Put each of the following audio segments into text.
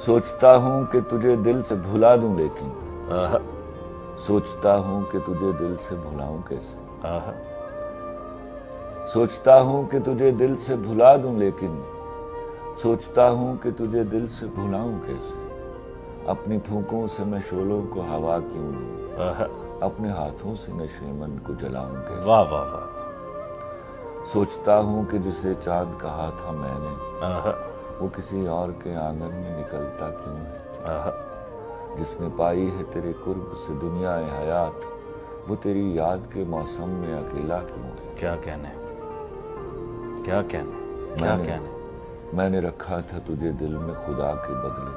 सोचता हूँ कि तुझे दिल से भुला दूं लेकिन सोचता हूँ कि तुझे दिल से भुलाऊं कैसे सोचता हूँ कि तुझे दिल से भुला दूं लेकिन सोचता हूँ कि तुझे दिल से भुलाऊं कैसे अपनी फूंकों से मैं शोलों को हवा क्यों दूं अपने हाथों से नशे मन को जलाऊं कैसे वाह वाह वाह। सोचता हूँ कि जिसे चाँद कहा था मैंने वो किसी और के आंगन में निकलता क्यों है जिसने पाई है तेरे कुर्ब से दुनिया हयात वो तेरी याद के मौसम में अकेला क्यों है। क्या कहने क्या कहने क्या कहने। मैंने रखा था तुझे दिल में खुदा के बदले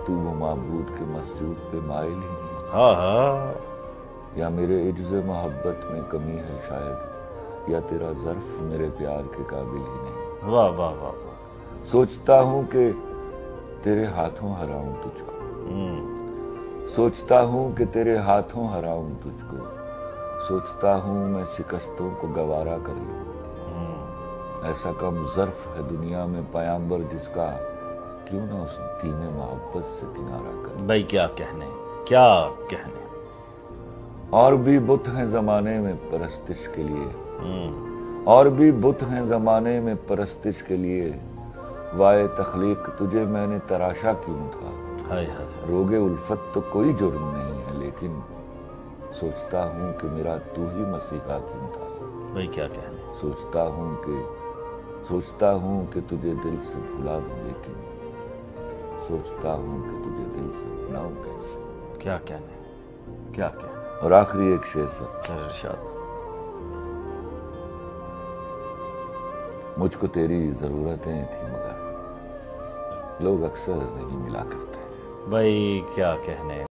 तू वो माबूद के मसजूद पे माइल ही नहीं या मेरे इज्ज़ मोहब्बत में कमी है शायद या तेरा ज़र्फ मेरे प्यार के काबिल ही नहीं। वाह वाह वाह। सोचता हूँ कि तेरे हाथों हराऊं तुझको सोचता हूँ कि तेरे हाथों हराऊं तुझको सोचता हूँ मैं शिकस्तों को गवारा कर लूं ऐसा कम ज़र्फ है दुनिया में पयाम्बर जिसका क्यों ना उस दीने मोहब्बत से किनारा कर। भाई क्या कहने क्या कहने। और भी बुत हैं ज़माने में परस्तिश के लिए और भी बुत हैं ज़माने में परस्तिश के लिए वाए तख्लीक तुझे मैंने तराशा क्यों था। हाय हाय। रोगे उल्फत तो कोई जुर्म नहीं है लेकिन सोचता हूँ कि मेरा तू ही मसीहा क्यों था। भाई क्या कहने। सोचता हूँ कि तुझे दिल से भुला दूं लेकिन सोचता हूँ कि तुझे दिल से भुलाऊं कैसे। क्या कहने क्या कहने। और आखिरी एक शेर सर। इरशाद। मुझको तेरी ज़रूरतें थी मगर लोग अक्सर नहीं मिला करते। भाई क्या कहने।